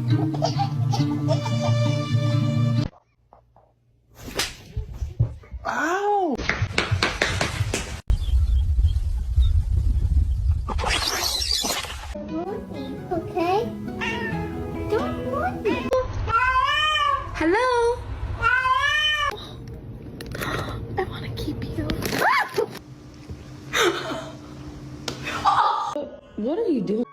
Ow! Okay? Don't want me. Hello? I want to keep you. What are you doing?